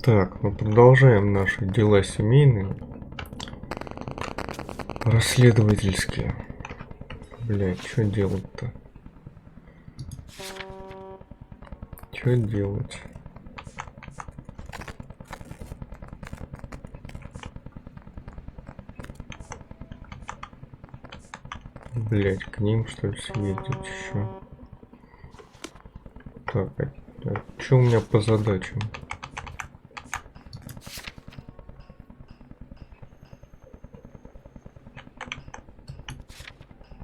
Так, мы продолжаем наши дела семейные. Расследовательские. Блять, что делать-то? Что делать? Блять, к ним что ли съездить еще? Так, что у меня по задачам?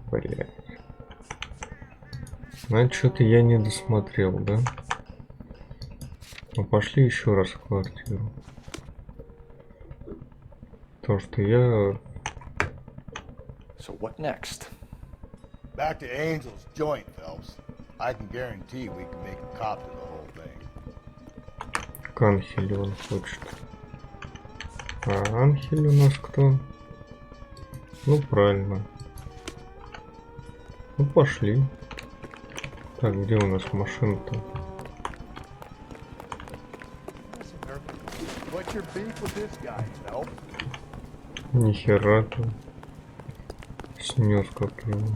Блять. Значит, что-то я не досмотрел, да? Ну, пошли еще раз в квартиру. То, что я... So what next? Back to Angel's joint, Phelps. I can guarantee we can make a cop to the whole thing. К Анхелю он хочет. А Анхель у нас кто? Ну, правильно. Ну, пошли. Так, где у нас машина-то? What's your beef with this guy, Phelps? Нихера ты. Снес как его.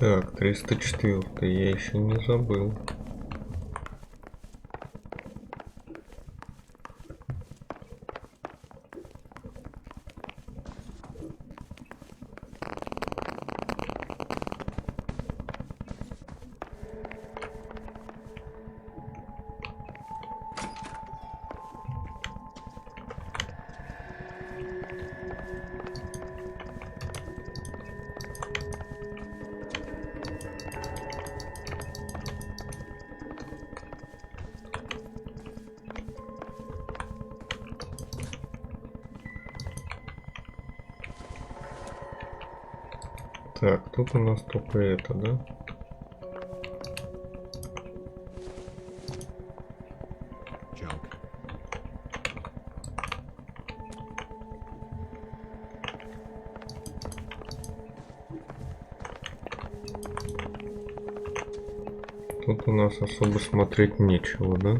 Так, 304 я еще не забыл. Так, тут у нас только это, да? Тут у нас особо смотреть нечего, да?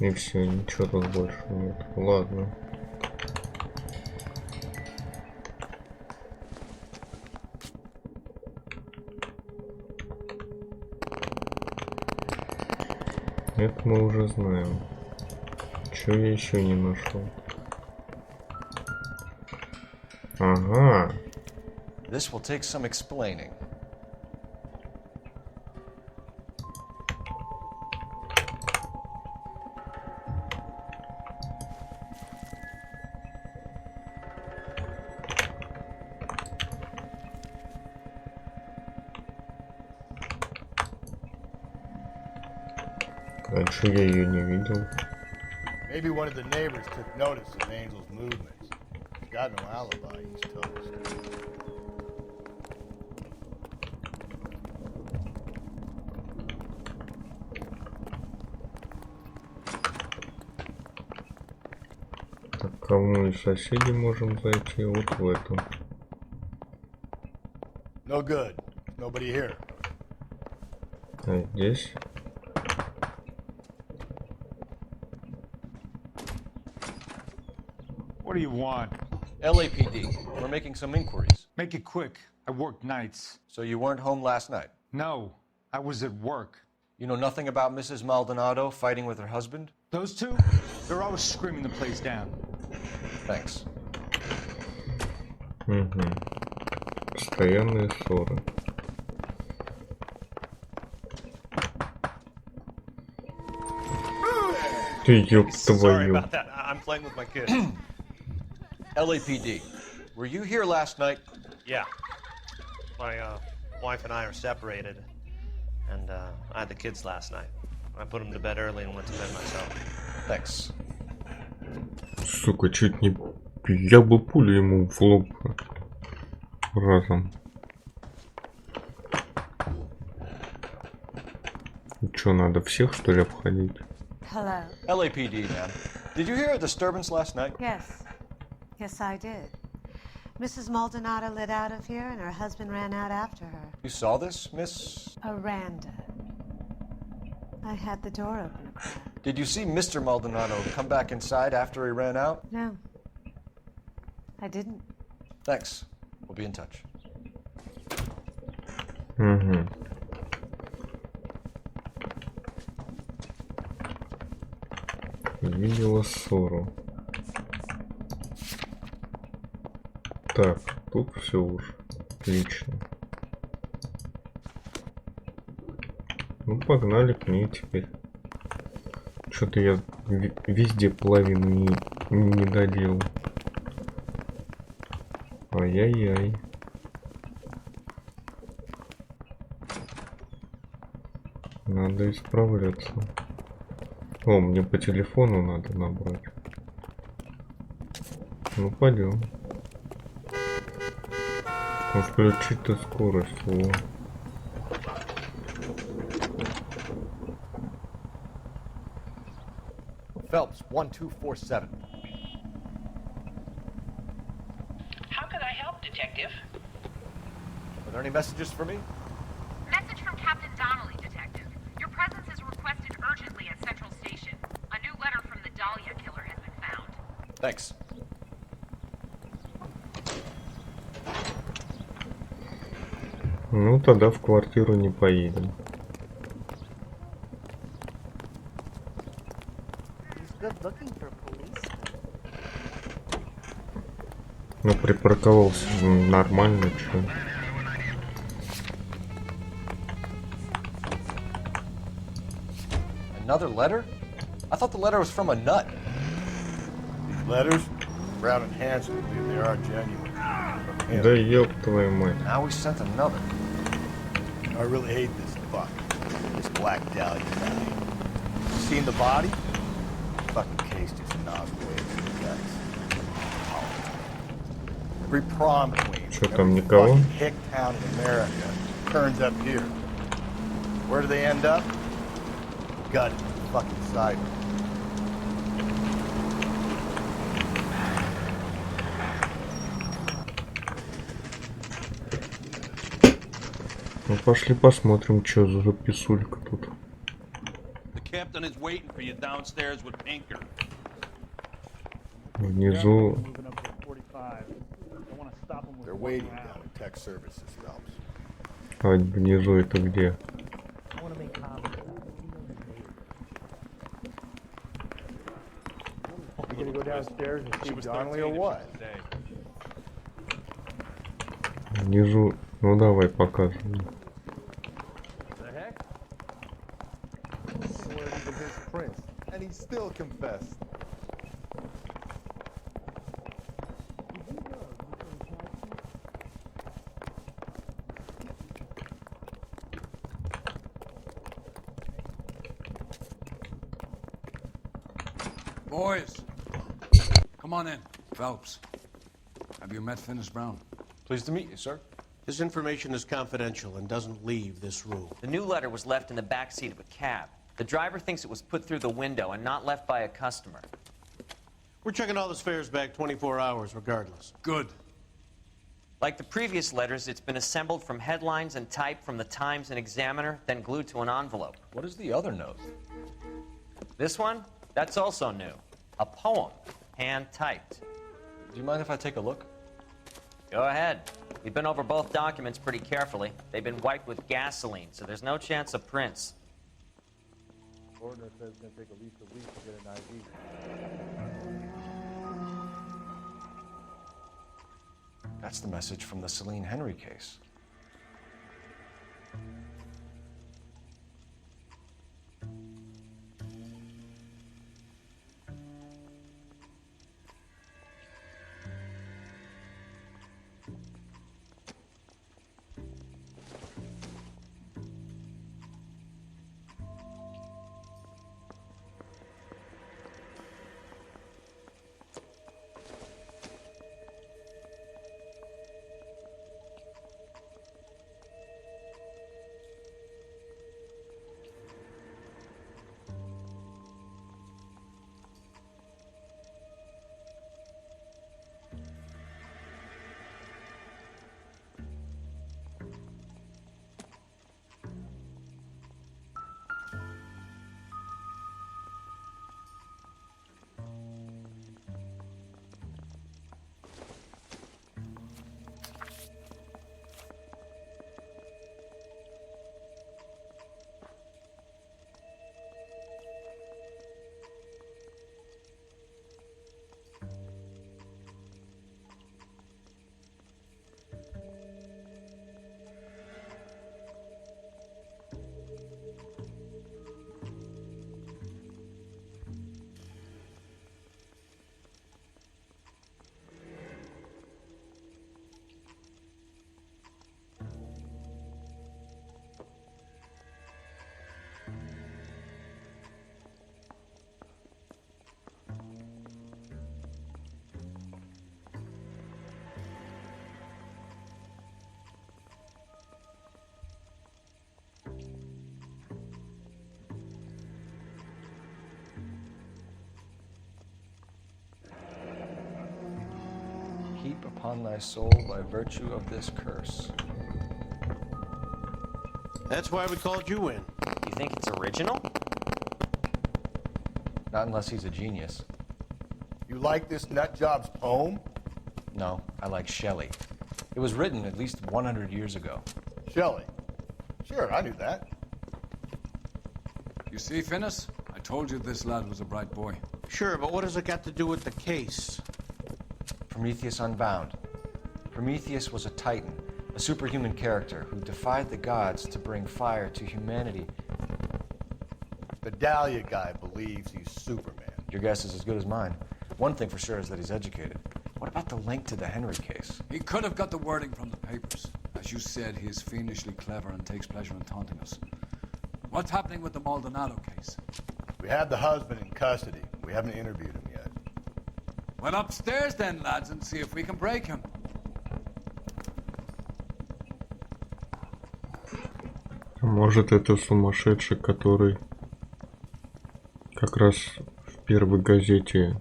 И все, ничего тут больше нет. Ладно. Это мы уже знаем. Чего я еще не нашел? Ага. This will take some explaining. А что я ее не видел? Maybe one of the neighbors took notice of Angel's movements. He's got no alibi, he's toast. Так, кому из соседей можем зайти? Вот в эту. No good. Nobody here. А здесь? What do you want? LAPD. We're making some inquiries. Make it quick. I work nights. So you weren't home last night? No, I was at work. You know nothing about Mrs. Maldonado fighting with her husband? Those two? They're always screaming the place down. Thanks. Угу. Постоянные ссоры. Ты ёб Sorry твою. about that. I'm playing with my kid. LAPD. Were you here last night? Yeah. My wife and I are separated, and I had the kids last night. I put them to bed early and went to bed myself. Thanks. Сука, чуть не... Я бы пулю ему в лоб разом. Чё, надо всех, что ли, обходить? Hello. LAPD, ma'am. Did you hear a disturbance last night? Yes. Yes, I did. Mrs. Maldonado lit out of here and her husband ran out after her. You saw this, Miss? Aranda. I had the door open a crack. Did you see Mr. Maldonado come back inside after he ran out? No. I didn't. Thanks. We'll be in touch. Угу. Видела ссору. Так, тут все уж отлично. Ну, погнали к ней теперь. Что-то я везде половину не доделал. Ай-яй-яй. Надо исправляться. О, мне по телефону надо набрать. Ну, пойдем. Ну, включить-то скорость. Во. Phelps, 1247. How can I help, Detective? Are there any messages for me? Message from Captain Donnelly, Detective. Your presence is requested urgently at Central Station. A new letter from the Dahlia killer has been found. Thanks. Ну, тогда в квартиру не поедем. Ну, припарковался нормально, чё. Another letter? I thought the letter was from a nut. These letters, Brown and Hanson believe they are genuine. From him. Да ёб твою мать. Now we sent another. I really hate this fuck. This Black Dahlia guy. Seen the body? Fucking case just knocked away from the guys. Every prom queen, Чё from там, every никого? fucking hick town in America turns up here. Where do they end up? Gutted, fucking side. Ну, пошли посмотрим, что за писулька тут. The captain is waiting for you downstairs with Pinker. Внизу. They're waiting down in tech services, Phelps. А внизу это где? You gonna go downstairs and see Donnelly or what? Внизу. Ну давай, показывай. And he still confessed. Boys, come on in. Phelps, have you met Finis Brown? Pleased to meet you, sir. This information is confidential and doesn't leave this room. The new letter was left in the back seat of a cab. The driver thinks it was put through the window and not left by a customer. We're checking all the spares back 24 hours regardless. Good. Like the previous letters, it's been assembled from headlines and typed from the Times and Examiner, then glued to an envelope. What is the other note? This one? That's also new. A poem, hand-typed. Do you mind if I take a look? Go ahead. We've been over both documents pretty carefully. They've been wiped with gasoline, so there's no chance of prints. Ordner says it's going to take at least a week to get an ID. That's the message from the Celine Henry case. Heap upon thy soul by virtue of this curse. That's why we called you in. You think it's original? Not unless he's a genius. You like this nutjob's poem? No, I like Shelley. It was written at least 100 years ago. Shelley. Sure, I knew that. You see, Finnis? I told you this lad was a bright boy. Sure, but what has it got to do with the case? Prometheus Unbound. Prometheus was a titan, a superhuman character who defied the gods to bring fire to humanity. The Dahlia guy believes he's Superman. Your guess is as good as mine. One thing for sure is that he's educated. What about the link to the Henry case? He could have got the wording from the papers. As you said, he is fiendishly clever and takes pleasure in taunting us. What's happening with the Maldonado case? We have the husband in custody. We haven't interviewed him yet. Well, upstairs then, lads, and see if we can break him. Может, это сумасшедший, который как раз в первой газете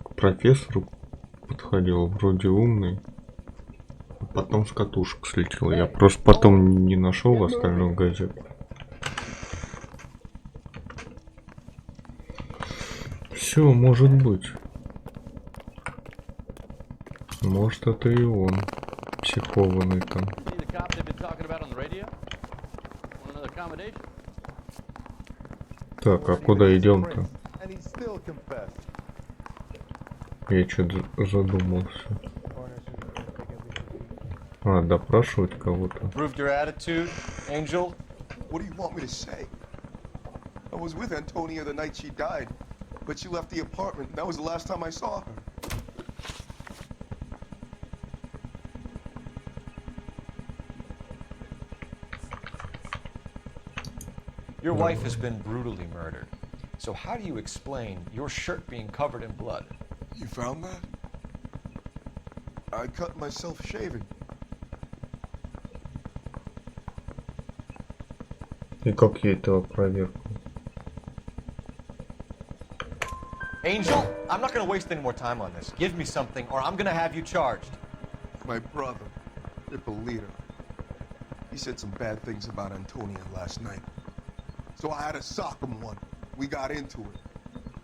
к профессору подходил, вроде умный, а потом с катушек слетел. Я просто потом не нашел остальную газету. Все, может быть. Может, это и он, психованный там. Так, а куда идем-то? Я что-то задумался. А, допрашивать кого-то. Proved your attitude, Angel? What do you want me to say? I was with Antonia the night she died, but she left the apartment. That was the last time I saw her. Your wife has been brutally murdered. So how do you explain your shirt being covered in blood? You found that? I cut myself shaving. И как я это проверку? Angel, I'm not gonna waste any more time on this. Give me something, or I'm gonna have you charged. My brother, Ippolito, he said some bad things about Antonia last night. So I had to sock him one. We got into it.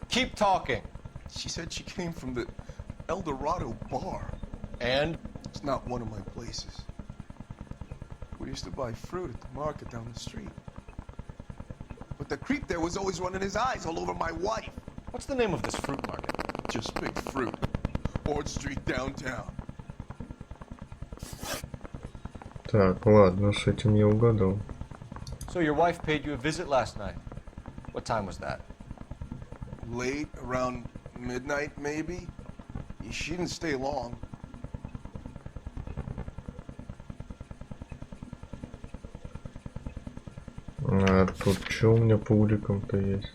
Keep talking. She said she came from the El Dorado bar. And? It's not one of my places. We used to buy fruit at the market down the street. But the creep there was always running his eyes all over my wife. What's the name of this fruit market? Just Big Fruit. Ord Street downtown. Так, ладно, с этим я угадал. So your wife paid you a visit last night. What time was that? Late, around midnight, maybe. She didn't stay long. А тут что у меня по уликам-то есть?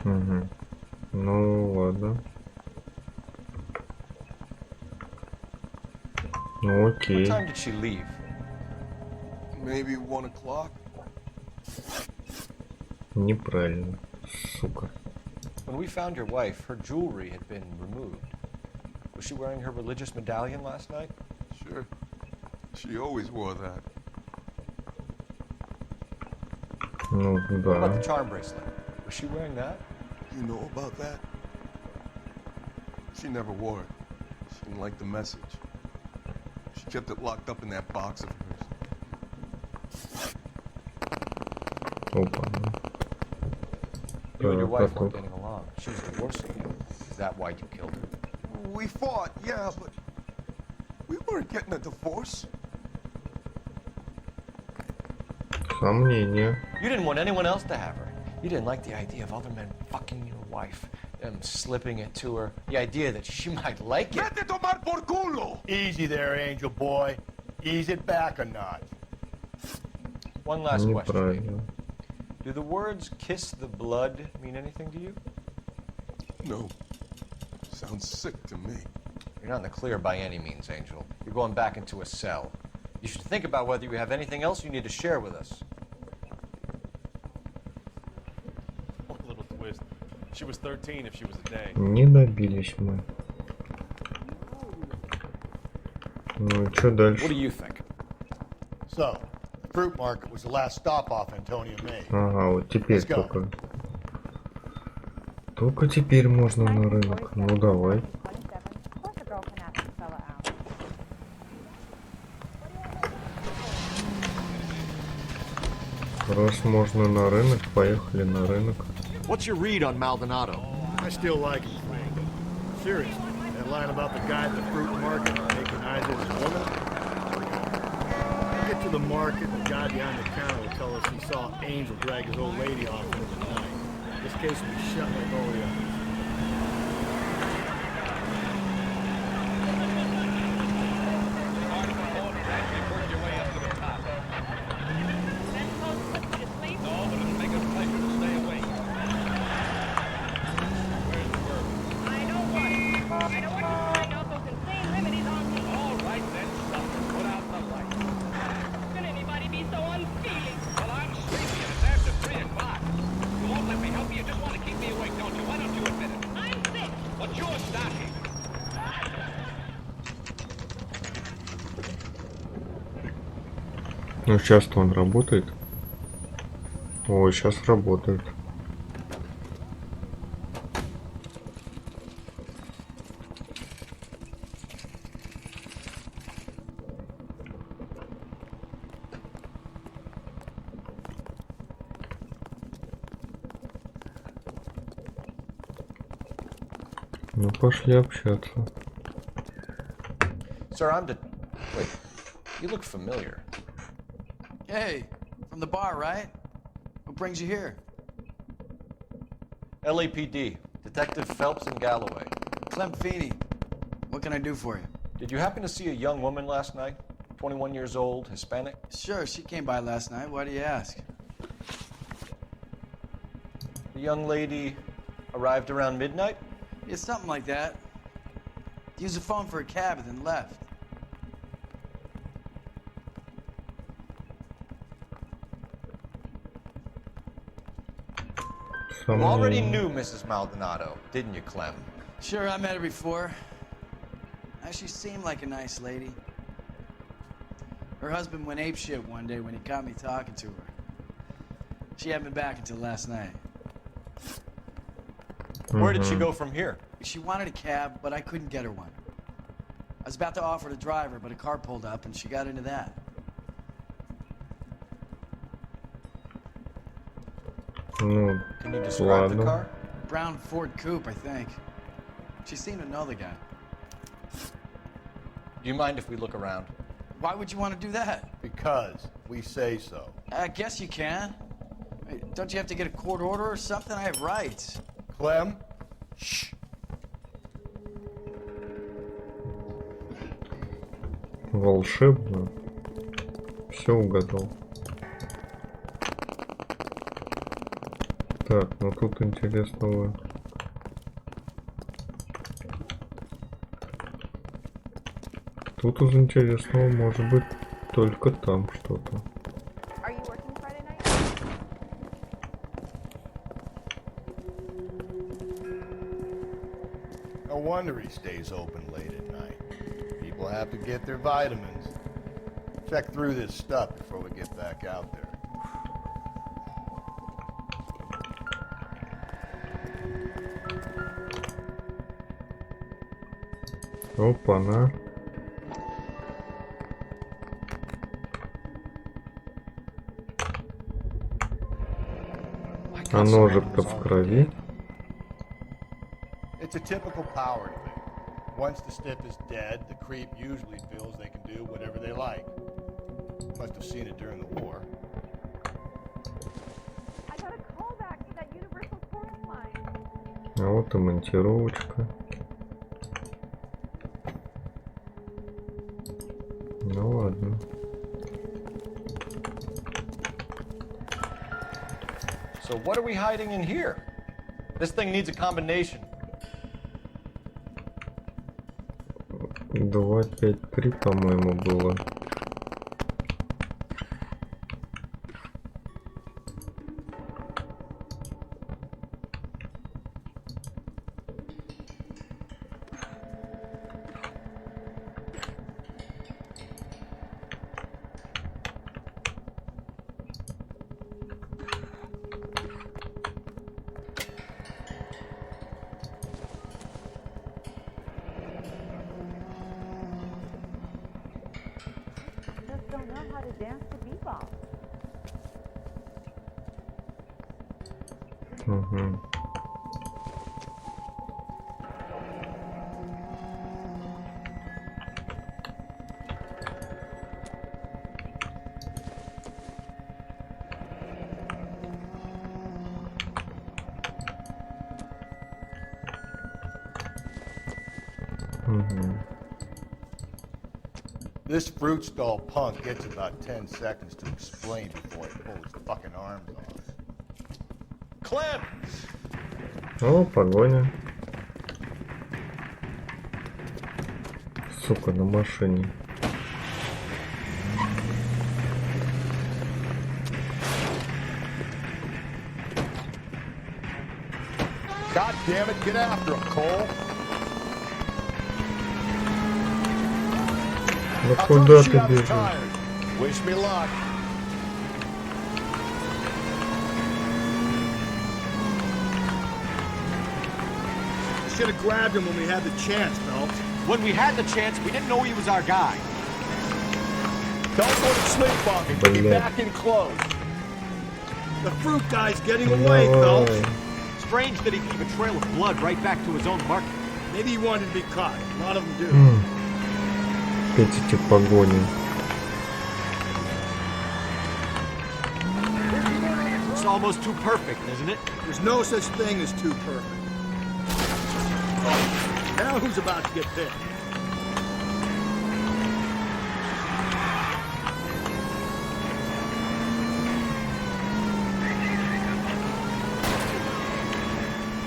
Угу. Ну ладно. Ну окей. What time did she leave? Maybe 1 o'clock. Неправильно, сука. When we found your wife, her jewelry had been removed. Was she wearing her religious medallion last night? Sure. She always wore that. Ну What about the да. charm bracelet? Was she wearing that? You know about that? She never wore it. She didn't like the message. She kept it locked up in that box of hers. Опа. You and your wife weren't Поток. getting along. She was divorcing you. Is that why you killed her? We fought, yeah, but we weren't getting a divorce. Сомнения. You didn't want anyone else to have her. You didn't like the idea of other men fucking your wife, them slipping it to her, the idea that she might like it. Vete tomar por culo! Easy there, Angel Boy. Ease it back a notch. One last question. Неправильно. Do the words kiss the blood mean anything to you? No. Sounds sick to me. You're not in the clear by any means, Angel. You're going back into a cell. You should think about whether you have anything else you need to share with us. One little twist. She was 13 if she was a day. Не добились мы. Ну и что дальше? What do you think? So, the fruit market was the last stop off Antonia made. Ага, вот теперь Let's go. только. Только теперь можно на рынок. Ну давай. Раз можно на рынок, поехали на рынок. What's your read on Maldonado? I still like him, Frank. Seriously, that line about the guy at the fruit market taking eyes at his woman. Get to the market, and the guy behind the counter will tell us he saw Angel drag his old lady off into the night. This case will be shut like all the others. Ну сейчас-то он работает. Ой, сейчас работает. Ну пошли общаться. Sir, Wait, you look familiar. Hey, from the bar, right? What brings you here? LAPD, Detective Phelps and Galloway. Clem Feeney. What can I do for you? Did you happen to see a young woman last night? 21 years old, Hispanic? Sure, she came by last night. Why do you ask? The young lady Arrived around midnight? Yeah, something like that. Used the phone for a cab and then left. You already knew Mrs. Maldonado, didn't you, Clem? Sure, I met her before. She seemed like a nice lady. Her husband went apeshit one day when he caught me talking to her. She hadn't been back until last night. Where did she go from here? She wanted a cab, but I couldn't get her one. I was about to offer to drive her, but a car pulled up and she got into that. Can you describe the car? Brown Ford Coupe, I think. She seemed to know the guy. Do you mind if we look around? Why would you want to do that? Because we say so. I guess you can. Don't you have to get a court order or something? I have rights. Clem? Shh. Волшебно. Все угадал. Так, ну тут интересного. Тут из интересного может быть только там что-то. No wonder he stays open late at night. People have to get their vitamins. Check through this stuff before we get back out there. Опа-на. А ножик-то в крови. It's a typical power thing. Once the stiff is dead, the creep usually feels they can do whatever they like. Must have seen it during the war. I got a call back to that universal chorus line. А вот и монтировочка. Ну ладно. So what are we hiding in here? This thing needs a combination. 2, 5, 3, по-моему, было. Don't know how to dance to bebop. Угу. Угу. This fruit stall punk gets about 10 seconds to explain before he pulls his fucking arms off. Clem! О, погоня. Сука, на машине. God damn it, get after him, Cole! Ну куда ты бежишь? Wish me luck. Should have grabbed him when we had the chance, Phelps. When we had the chance, we didn't know he was our guy. Don't go to sleep on me. Be back in close. The fruit guy's getting away, Phelps. Strange that he'd leave a trail of blood right back to his own market. Maybe he wanted to be caught. A lot of them do. Эти погони. It's almost too perfect, isn't it? There's no such thing as too perfect. Now who's about to get bit?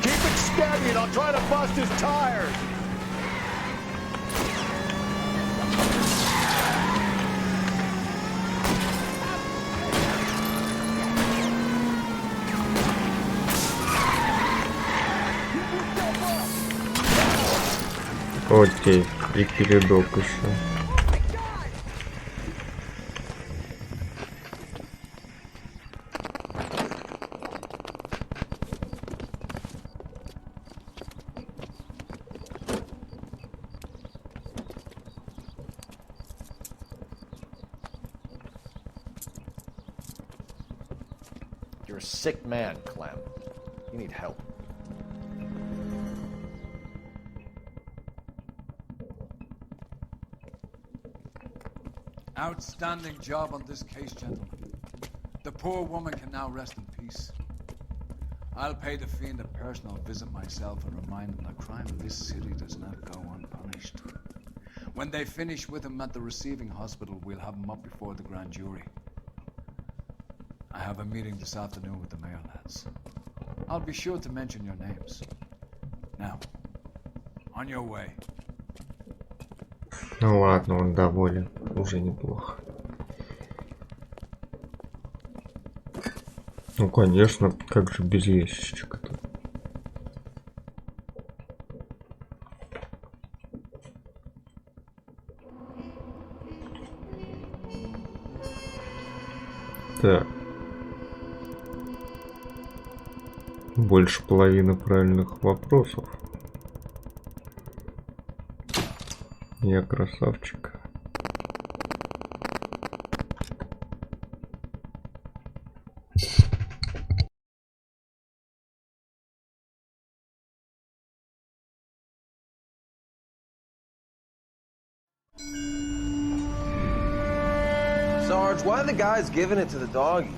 Keep it while trying to bust his tires. Окей, и передок еще. You're a sick man, Clem. You need help. Outstanding job on this case, gentlemen. The poor woman can now rest in peace. I'll pay the fiend a personal visit myself and remind him that crime in this city does not go unpunished. When they finish with him at the receiving hospital, we'll have him up before the grand jury. I have a meeting this afternoon with the mayor lads. I'll be sure to mention your names. Now, on your way. Ну ладно, он доволен. Уже неплохо. Ну конечно, как же без ящичка-то. Так. Больше половины правильных вопросов. Я красавчик. Sarge, why are the guys giving it to the doggies?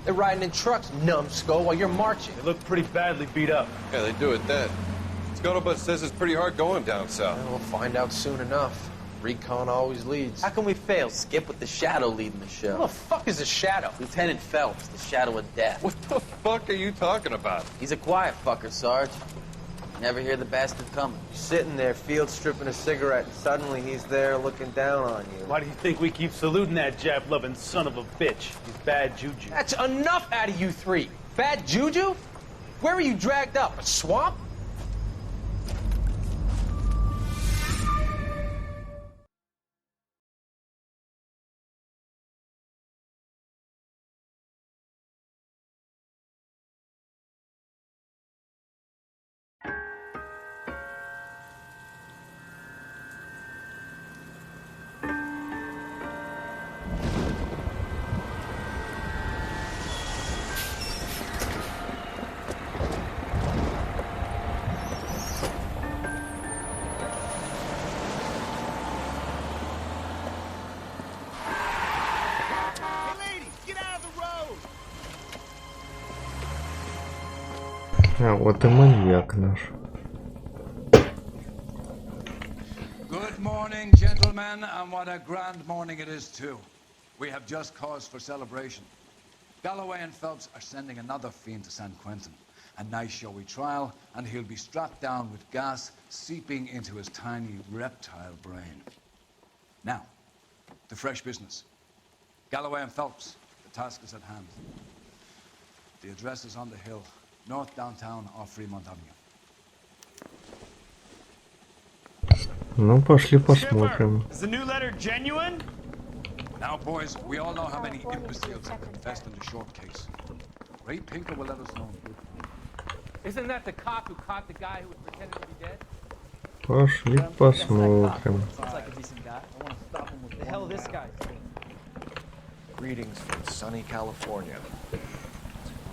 They're riding in trucks, numbskull, while you're marching. They look pretty badly beat up. Yeah, they do it then. Scuttlebutt says it's pretty hard going down south. We'll find out soon enough. Recon always leads. How can we fail, Skip, with the Shadow leading the show? Who the fuck is the Shadow? Lieutenant Phelps, the Shadow of Death. What the fuck are you talking about? He's a quiet fucker, Sarge. Never hear the bastard coming. You're sitting there, field stripping a cigarette, and suddenly he's there looking down on you. Why do you think we keep saluting that Jap-loving son of a bitch? He's bad juju. That's enough out of you three. Bad juju? Where were you dragged up? A swamp? А вот и маньяк наш. Good morning, gentlemen, and what a grand morning it is, too. We have just cause for celebration. Galloway and Phelps are sending another fiend to San Quentin. A nice showy trial, and he'll be strapped down with gas seeping into his tiny reptile brain. Now, to fresh business. Galloway and Phelps, the task is at hand. The address is on the hill, north downtown off Fremont Avenue. Ну, пошли посмотрим. Is the new letter genuine? Now, boys, we all know how many imbeciles have confessed in the short case. Ray Pinker will let us know. Isn't that the cop who caught the guy who was pretending to be dead? Пошли посмотрим. Seems like a decent guy. I want to stop him with the hell this guy. Greetings from sunny California.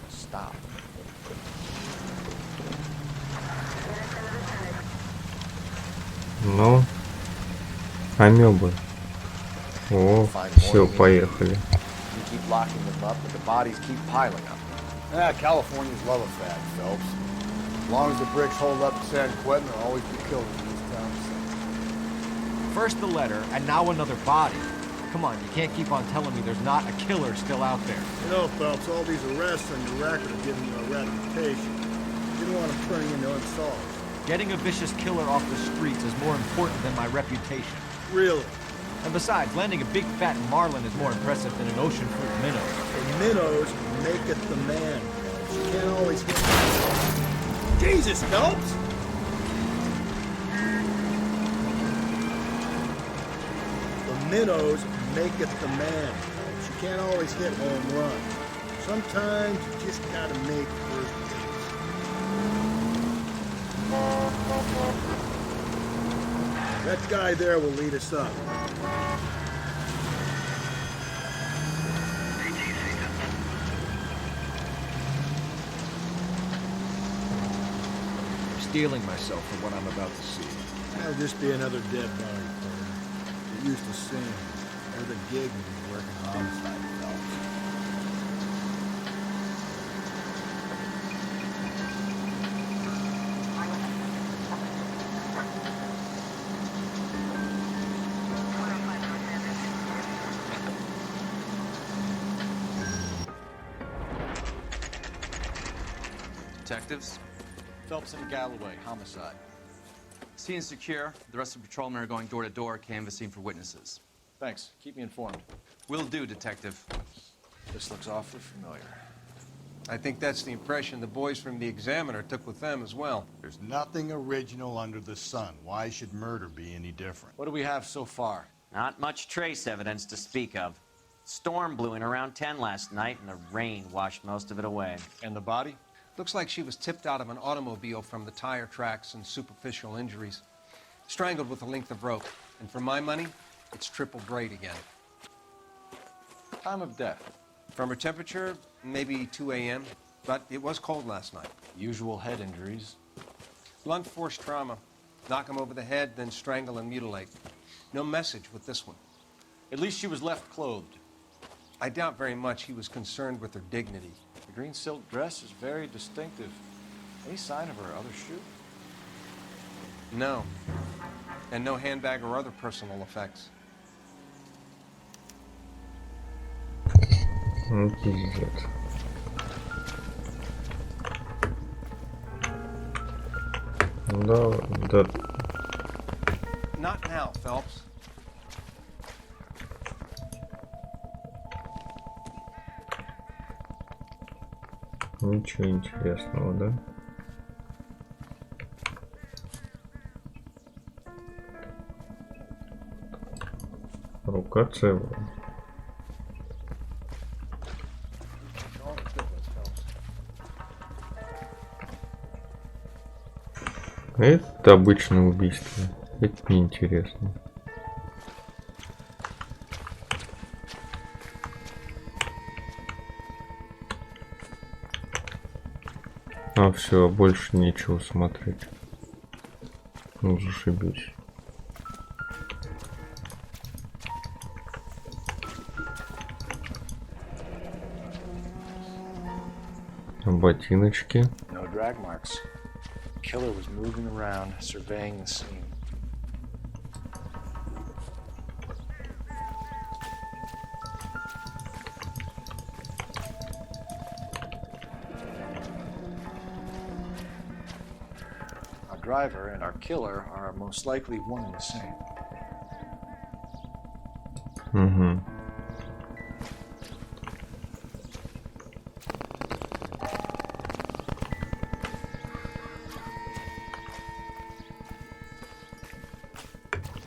Stop. Ну, амебы. О, все, поехали. You keep locking them up, but the bodies keep piling up. Yeah, Californians love a fad, Phelps. As long as the bricks hold up in San Quentin, there'll always be killers in these towns. First the letter, and now another body. Come on, you can't keep on telling me there's not a killer still out there. You know, Phelps, all these arrests on your record are giving you a reputation. You didn't want them turning into unsolved. Getting a vicious killer off the streets is more important than my reputation. Really? And besides, landing a big fat marlin is more impressive than an ocean full of minnows. The minnows maketh the man. You can't always get... Jesus, Phelps! The minnows maketh the man. You can't always hit home run. Sometimes you just gotta make first base. That guy there will lead us up. Steeling myself for what I'm about to see. That'll just be another dead body, partner. You're used to seeing There's a gig when you're working homicide, Phelps. Detectives? Phelps and Galloway, homicide. Scene is secure. The rest of the patrolmen are going door to door, canvassing for witnesses. Thanks. Keep me informed. Will do, Detective. This looks awfully familiar. I think that's the impression the boys from the Examiner took with them as well. There's nothing original under the sun. Why should murder be any different? What do we have so far? Not much trace evidence to speak of. Storm blew in around 10 last night, and the rain washed most of it away. And the body? Looks like she was tipped out of an automobile from the tire tracks and superficial injuries. Strangled with a length of rope. And for my money, it's triple braid again. Time of death? From her temperature, maybe 2 a.m., but it was cold last night. Usual head injuries. Blunt force trauma. Knock him over the head, then strangle and mutilate. No message with this one. At least she was left clothed. I doubt very much he was concerned with her dignity. The green silk dress is very distinctive. Any sign of her other shoe? No. And no handbag or other personal effects. Пиздец. Да. Not now, Phelps. Ничего интересного, да? Рука целая. Это обычное убийство. Это неинтересно. А все, больше нечего смотреть. Ну, зашибись. Ботиночки. No drag marks. The killer was moving around, surveying the scene. Our driver and our killer are most likely one and the same. Угу.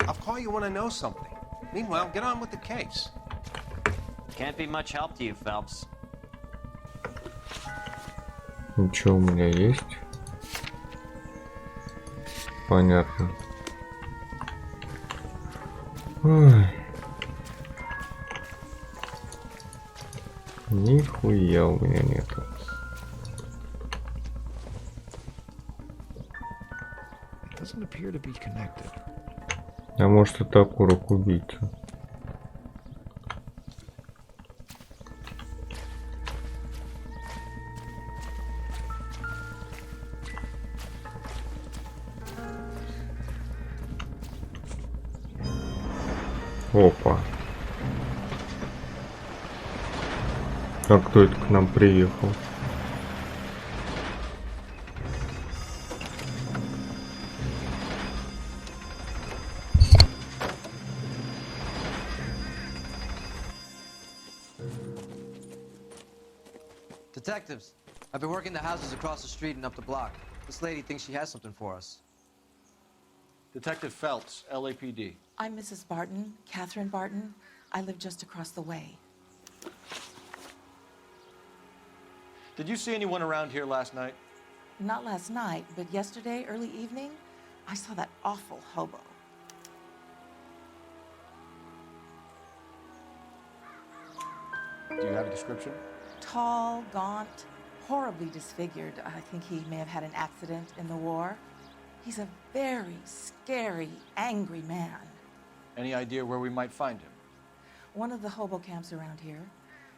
I'll call you when I know something. Meanwhile, get on with the case. Can't be much help to you, Phelps. Ничего у меня есть. Понятно. Ой. Нихуя у меня нету. Doesn't appear to be connected. А может, это окурок убийца? Опа. А кто это к нам приехал? Detectives, I've been working the houses across the street and up the block. This lady thinks she has something for us. Detective Phelps, LAPD. I'm Mrs. Barton, Catherine Barton. I live just across the way. Did you see anyone around here last night? Not last night, but yesterday, early evening, I saw that awful hobo. Do you have a description? Tall, gaunt, horribly disfigured. I think he may have had an accident in the war. He's a very scary, angry man. Any idea where we might find him? One of the hobo camps around here.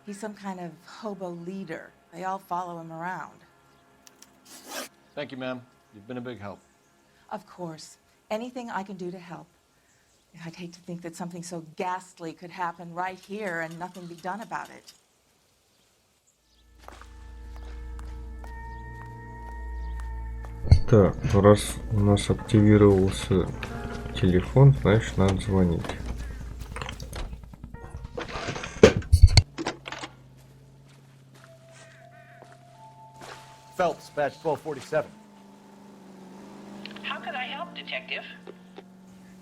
He's some kind of hobo leader. They all follow him around. Thank you, ma'am. You've been a big help. Of course. Anything I can do to help. I'd hate to think that something so ghastly could happen right here and nothing be done about it. Так, раз у нас активировался телефон, значит надо звонить. Phelps, badge 1247. How can I help, Detective?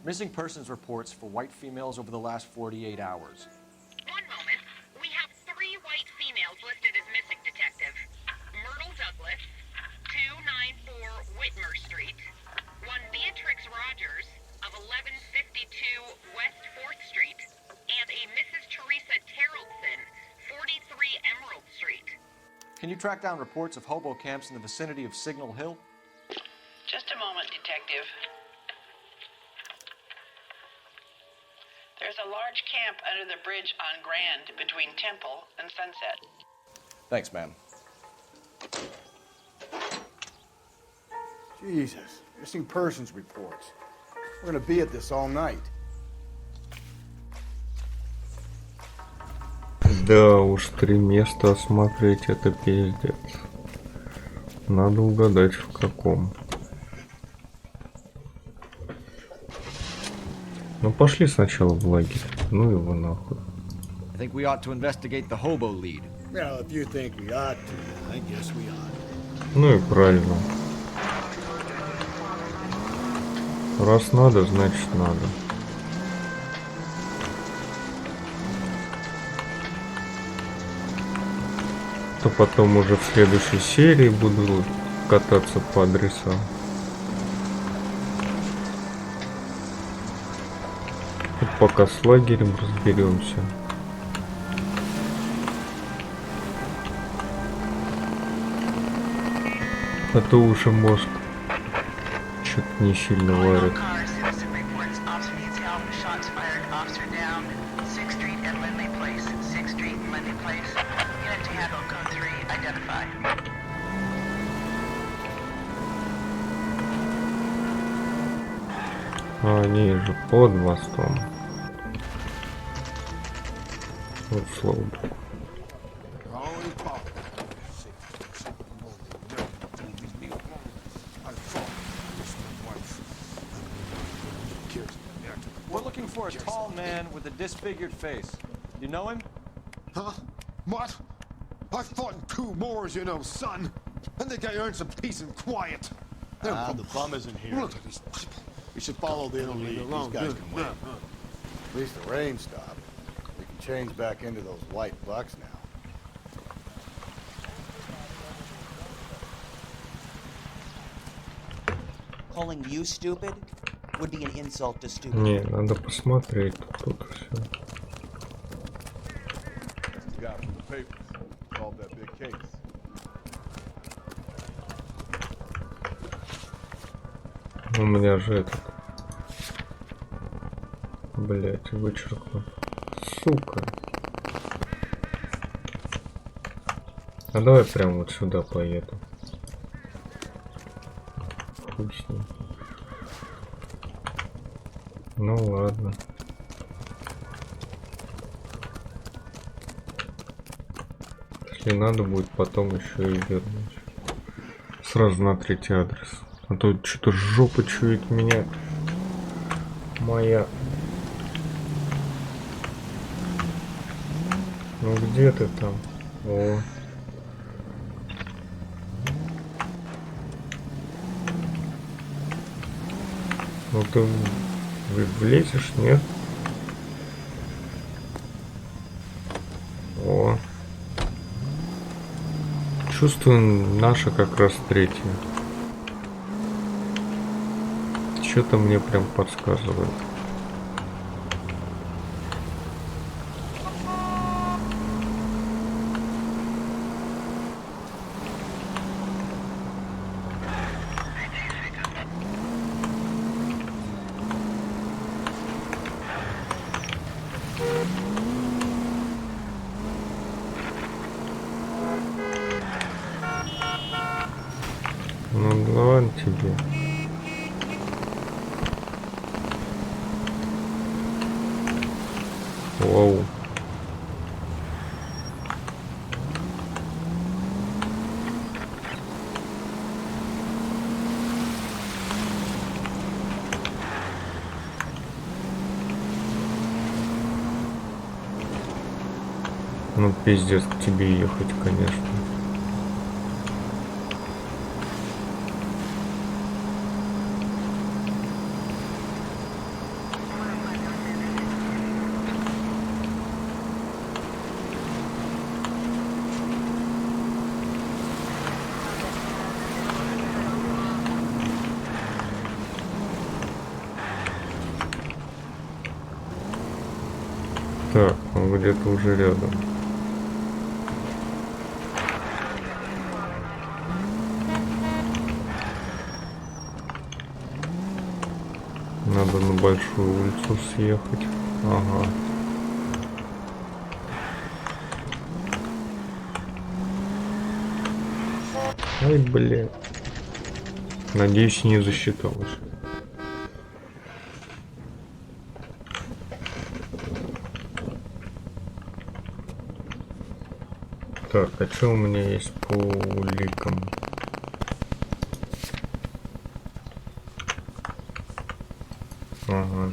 Missing persons reports for white females over the last 48 hours. One moment. We have 3 white females listed as missing, Detective. Myrtle Douglas, 294 Whitmer Street. One Beatrix Rogers of 1152 West 4th Street. And a Mrs. Teresa Terrellson, 43 Emerald Street. Can you track down reports of hobo camps in the vicinity of Signal Hill? Just a moment, Detective. There's a large camp under the bridge on Grand between Temple and Sunset. Thanks, ma'am. Jesus, missing persons reports. We're gonna be at this all night. Да уж, 3 места осмотреть, это пиздец. Надо угадать в каком. Ну пошли сначала в лагерь. Ну его нахуй. I think we ought to investigate the hobo lead. Well, if you think we ought to, I guess we ought. Ну и правильно. Раз надо, значит надо. То потом уже в следующей серии буду кататься по адресам. И пока с лагерем разберемся. А то уже мозг что-то не сильно варит. А они же под мостом. Вот слава богу. We're looking for a tall man with a disfigured face. You know him? Huh? What? I fought in 2 wars, you know, son. I think I earned some peace and quiet. The bum isn't here. Look at these people. We should follow the Don't leave. along. These guys can wait. At least the rain stopped. We can change back into those white bucks now. Calling you stupid would be an insult to stupid. Не, надо посмотреть тут все. Guy from the papers solved that big case. У меня же этот... Блять, вычеркнут. Сука. А давай прямо вот сюда поеду. Хуй с ним. Ну ладно. Если надо будет, потом еще и вернусь. Сразу на 3-й адрес. А то что-то жопа чует меня. Моя. Ну где ты там? О. Ну ты влезешь, нет? О. Чувствую, наша как раз третья. Что-то мне прям подсказывает. Ну ладно тебе. Вау. Ну пиздец, к тебе ехать, конечно. Так, он где-то уже рядом. Надо на большую улицу съехать. Ага. Ай, блядь. Надеюсь, не засчиталось. Так, а что у меня есть по уликам? Ага.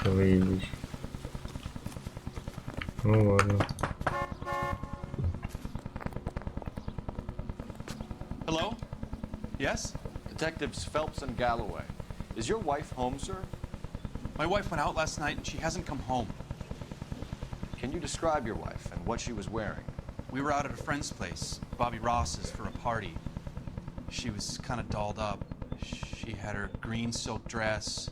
Заебись. Ну ладно. Hello? Yes? Detectives Phelps and Galloway. Is your wife home, sir? My wife went out last night and she hasn't come home. Can you describe your wife and what she was wearing? We were out at a friend's place, Bobby Ross's, for a party. She was kind of dolled up. She had her green silk dress,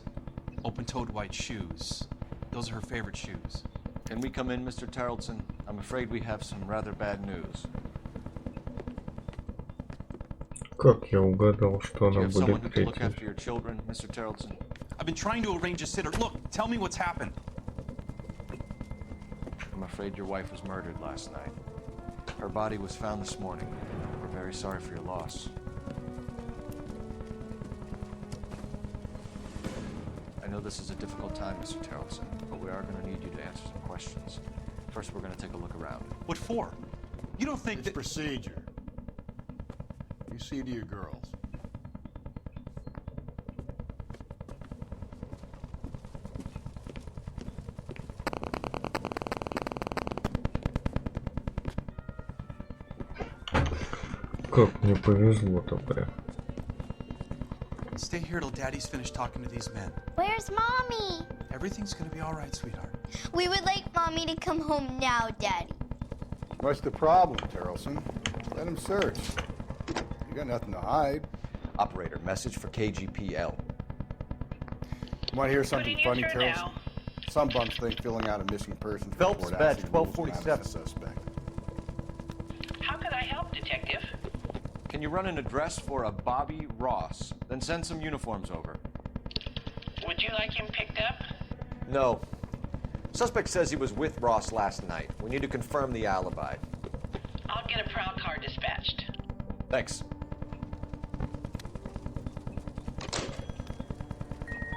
open-toed white shoes. Those are her favorite shoes. Can we come in, Mr. Tarleton? I'm afraid we have some rather bad news. Как я угадал, что Do you она have someone будет who can look третьей? after your children, Mr. Tarleton? I've been trying to arrange a sitter. Look, tell me what's happened. I'm afraid your wife was murdered last night. Her body was found this morning. We're very sorry for your loss. I know this is a difficult time, Mr. Tarleton, but we are going to need you to answer some questions. First, we're going to take a look around. What for? You don't think It's that... procedure. You see to your girls. Как мне повезло-то, бля. Stay here till Daddy's finished talking to these men. Where's Mommy? Everything's gonna be all right, sweetheart. We would like Mommy to come home now, Daddy. What's the problem, Tarleton? Let him search. You got nothing to hide. Operator, message for KGPL. Want to hear something Putting funny, in for Tarleton? now. Some bums think filling out a missing person Phelps report badge actually rules them out as 1247. a suspect. How can I help, Detective? Can you run an address for a Bobby Ross? Then send some uniforms over. Would you like him picked up? No. Suspect says he was with Ross last night. We need to confirm the alibi. I'll get a prowl car dispatched. Thanks.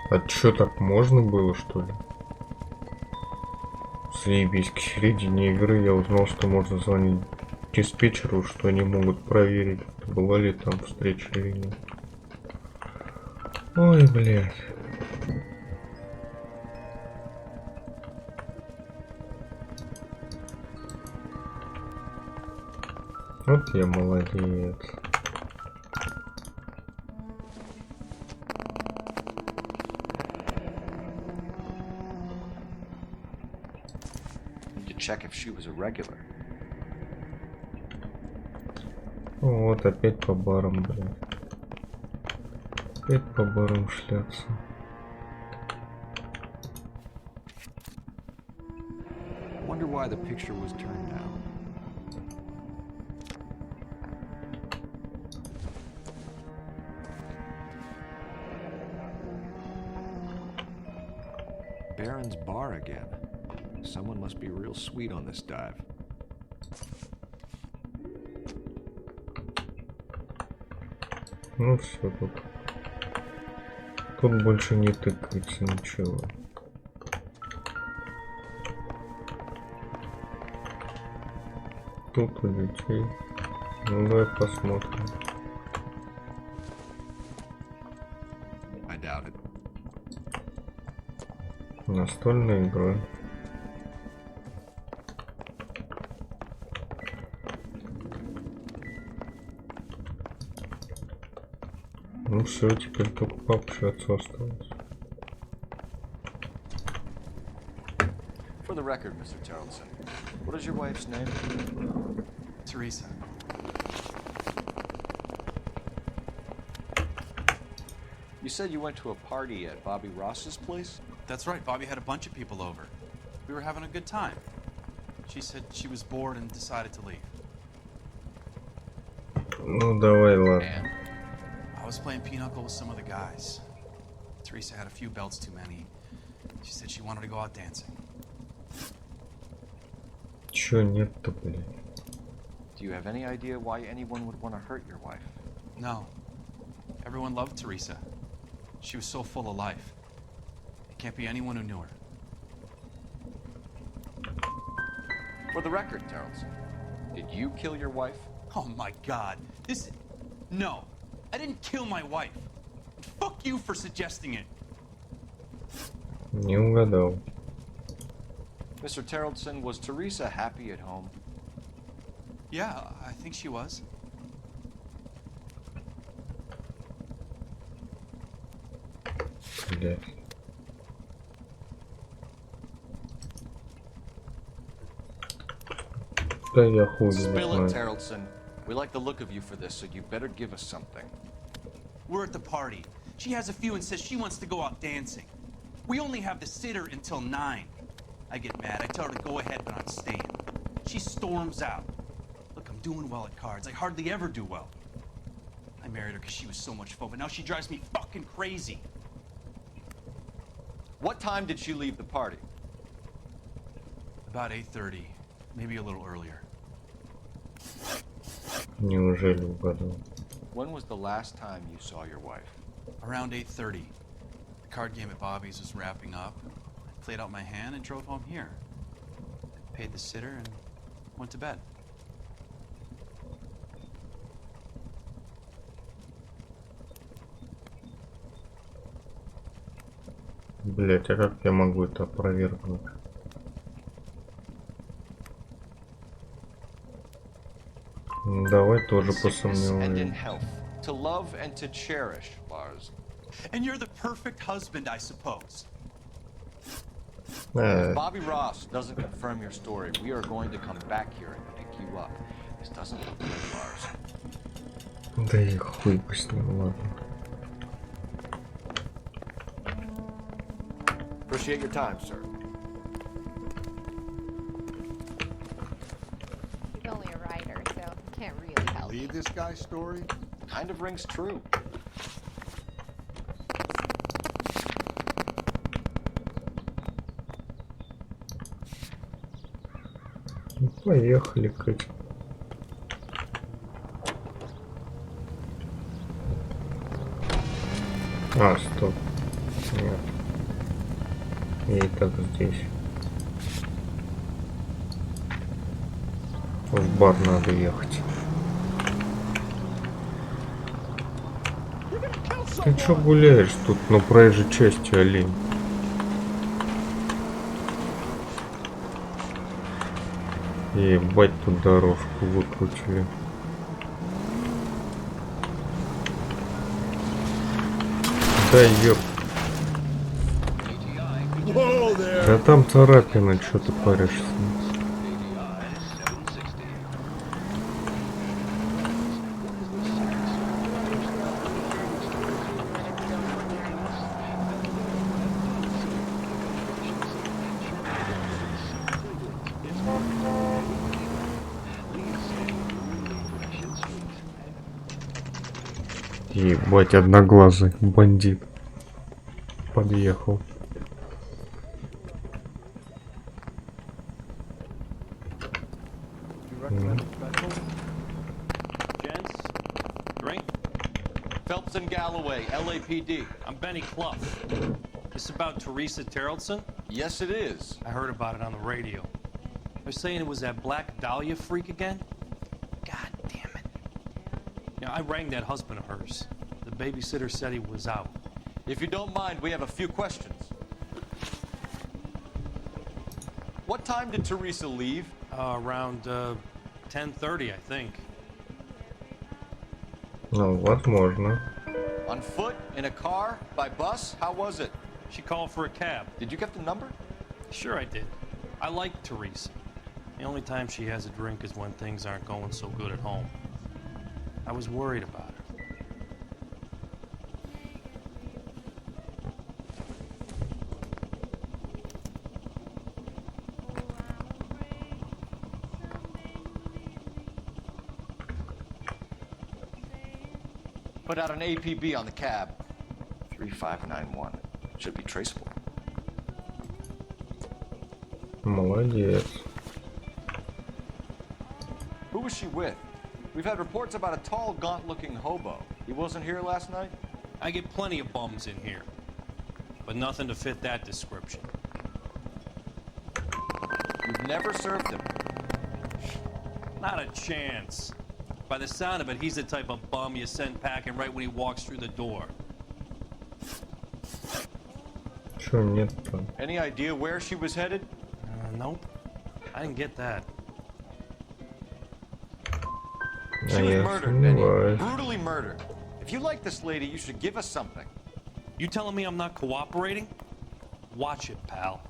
А чё, так можно было, что ли? Заебись, к середине игры я узнал, что можно звонить диспетчеру, что они могут проверить, была ли там встреча или нет. Ой, блядь. Вот я молодец. check if she was a regular. Вот опять по барам, блин. Опять по барам шляться. Wonder why the picture was turned down. Baron's bar again. Someone must be real sweet on this dive. Ну все тут. Тут больше не тыкается ничего. Тут у детей. Ну давай посмотрим. I doubt it. Настольная игра. Ну все, теперь только пообщаться осталось. For the record, Mr. Tarleton, what is your wife's name? Teresa. You said you went to a party at Bobby Ross's place? That's right, Bobby had a bunch of people over. We were having a good time. She said she was bored and decided to leave. Ну давай, ладно. I was playing pinochle with some of the guys. Teresa had a few belts too many. She said she wanted to go out dancing. Чё нет-то, блин? Do you have any idea why anyone would want to hurt your wife? No. Everyone loved Teresa. She was so full of life. It can't be anyone who knew her. For the record, Tarleton, did you kill your wife? Oh my God. No. I didn't kill my wife. Fuck you for suggesting it. Не угадал. Mr. Tarleton, was Teresa happy at home? Yeah, I think she was. Блядь. Да я хуй Spill знаю. it, Tarleton. We like the look of you for this, so you better give us something. We're at the party. She has a few and says she wants to go out dancing. We only have the sitter until 9. I get mad. I tell her to go ahead, but I'm staying. She storms out. Look, I'm doing well at cards. I hardly ever do well. I married her because she was so much fun, but now she drives me fucking crazy. What time did she leave the party? About 8:30, maybe a little earlier. Неужели угадал? When was the last time you saw your wife? Around 8:30. The card game at Bobby's was wrapping up. I played out my hand and drove home here. I paid the sitter and went to bed. Блять, а как я могу это опровергнуть? Ну, давай тоже посомневаюсь. To love and to cherish, Lars. And you're the perfect husband, I suppose. If Bobby Ross doesn't confirm your story, we are going to come back here and pick you up. This doesn't look good, Lars. Да и хуй бы с ним, ладно. Appreciate your time, sir. He's only a writer, so he can't really help. Believe this guy's story? Kind of rings true. Ну, поехали, Катя. А, стоп. Нет. Я и так здесь. В бар надо ехать. Ты чё гуляешь тут на проезжей части, олень? Ебать, тут дорожку выкрутили. Да ёп. Да там царапина, чё ты паришься? Ебать, одноглазый бандит подъехал. Gents, drink. Phelps and Galloway, LAPD. I'm Benny Clough. This about Teresa Terrellson? Yes, it is. I heard about it on the radio. They're saying it was that Black Dahlia freak again? God damn it. You know, I rang that husband of hers. The babysitter said he was out. If you don't mind, we have a few questions. What time did Teresa leave? Around 10:30, I think. Ну, возможно. On foot? In a car? By bus? How was it? She called for a cab. Did you get the number? Sure I did. I like Teresa. The only time she has a drink is when things aren't going so good at home. I was worried about her. Put out an APB on the cab. 3591. Should be traceable. Молодец. Who was she with? We've had reports about a tall, gaunt-looking hobo. He wasn't here last night? I get plenty of bums in here, but nothing to fit that description. You've never served him? Not a chance. By the sound of it, he's the type of bum you send packing right when he walks through the door. Чё нет-то? Any idea where she was headed? Nope. I didn't get that. She was murdered, Benny. Brutally murdered. If you like this lady, you should give us something. You telling me I'm not cooperating? Watch it, pal.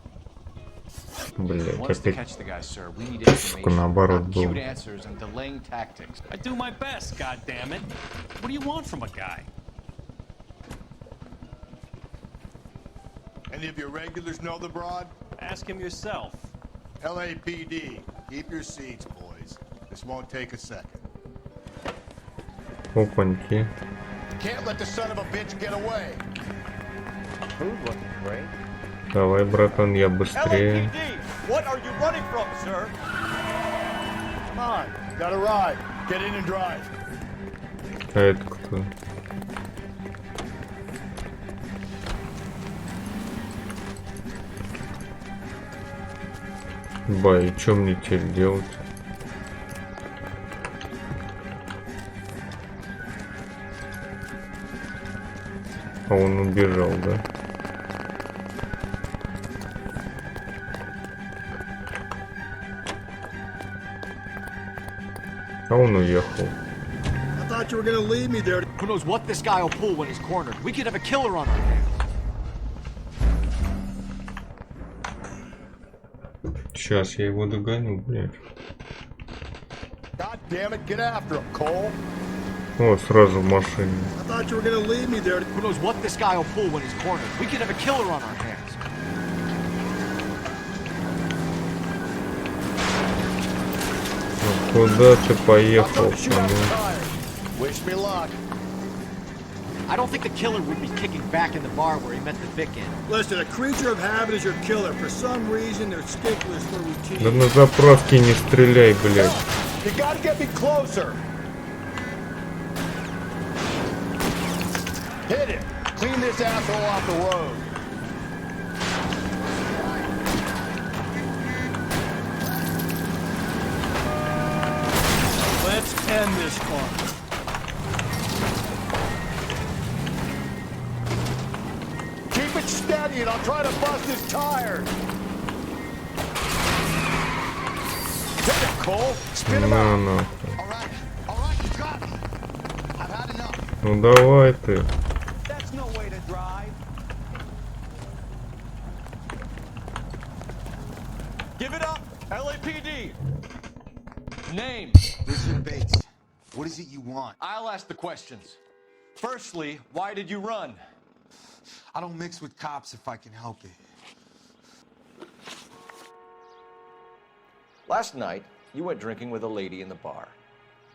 Блять, Once to опять, catch the guy, sir, we need сука, наоборот information, был. cute answers, and delaying tactics. I do my best, goddammit. What do you want from a guy? Any of your regulars know the broad? Ask him yourself. LAPD, keep your seats, boys. This won't take a second. Опаньки. Can't let the son of a bitch get away. Food looking great. Давай, братан, я быстрее. LAPD, what are you running from, sir? Come on, got a ride. Get in and drive. А это кто? Ба, и чё мне теперь делать? А он убежал, да? А он уехал. I thought you were gonna leave me there. Who knows what this guy will pull when he's cornered? We could have a killer on our hands. Сейчас я его догоню, блядь. God damn it, get after him, Cole. О, сразу в машине. I thought you were gonna leave me there. Who knows what this guy will pull when he's cornered? We could have a killer on our hands. Ну, куда ты поехал, пацаны? Wish me luck. I don't think the killer would be kicking back in the bar where he met the Vic in. Listen, a creature of habit is your killer. For some reason, they're sticklers for routine. Да на заправке не стреляй, блядь. You gotta get me closer. Hit it. Clean this asshole off the road. Let's end this fun. Keep it steady and I'll try to bust his tires. Hit it, Cole. Spin him out. На, All right, you got me. I've had enough. ну давай ты. That's no way to drive. Give it up, LAPD. Name. Richard Bates. What is it you want? I'll ask the questions. Firstly, why did you run? I don't mix with cops if I can help it. Last night, you went drinking with a lady in the bar.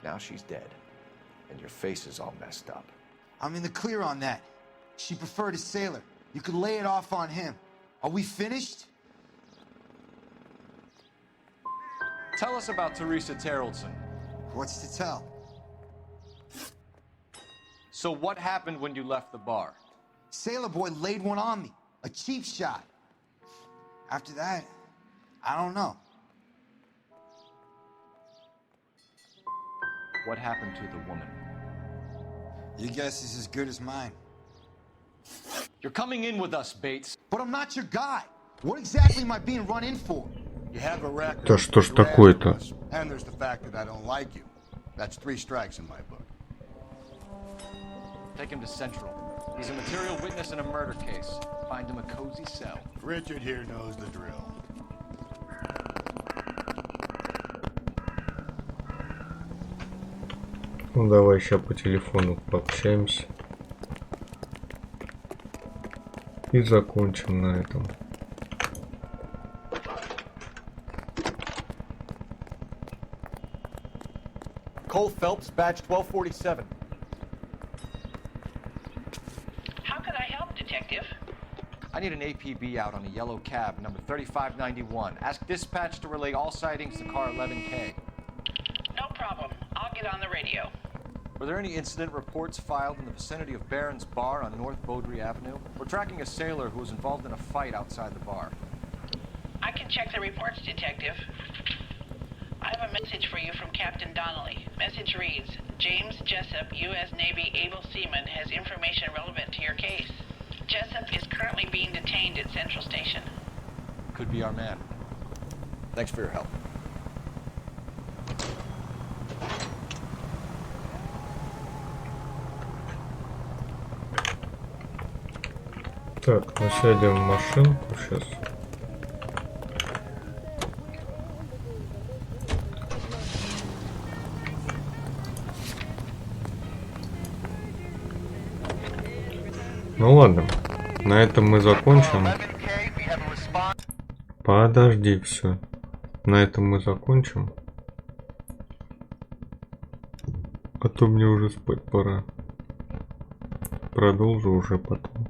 Now she's dead, and your face is all messed up. I'm in the clear on that. She preferred a sailor. You could lay it off on him. Are we finished? Tell us about Teresa Terrellson. What's to tell? So what happened when you left the bar? Sailor boy laid one on me. A cheap shot. After that, I don't know. What happened to the woman? Your guess is as good as mine. You're coming in with us, Bates. But I'm not your guy. What exactly am I being run in for? You have a record. Да что ж такое-то? And there's the fact that I don't like you. That's 3 strikes in my book. Take him to Central. He's a material witness in a murder case. Find him a cozy cell. Richard here knows the drill. Ну давай сейчас по телефону пообщаемся. И закончим на этом. Cole Phelps, badge 1247. How can I help, Detective? I need an APB out on a yellow cab, number 3591. Ask dispatch to relay all sightings to car 11K. No problem. I'll get on the radio. Were there any incident reports filed in the vicinity of Barron's Bar on North Beaudry Avenue? We're tracking a sailor who was involved in a fight outside the bar. I can check the reports, Detective. I have a message for you from Captain Donnelly. Message reads, James Jessup, U.S. Navy able seaman, has information relevant to your case. Jessup is currently being detained at Central Station. Could be our man. Thanks for your help. Так, мы сядем в машинку сейчас. Ну ладно, на этом мы закончим. Подожди, все. На этом мы закончим. А то мне уже спать пора. Продолжу уже потом.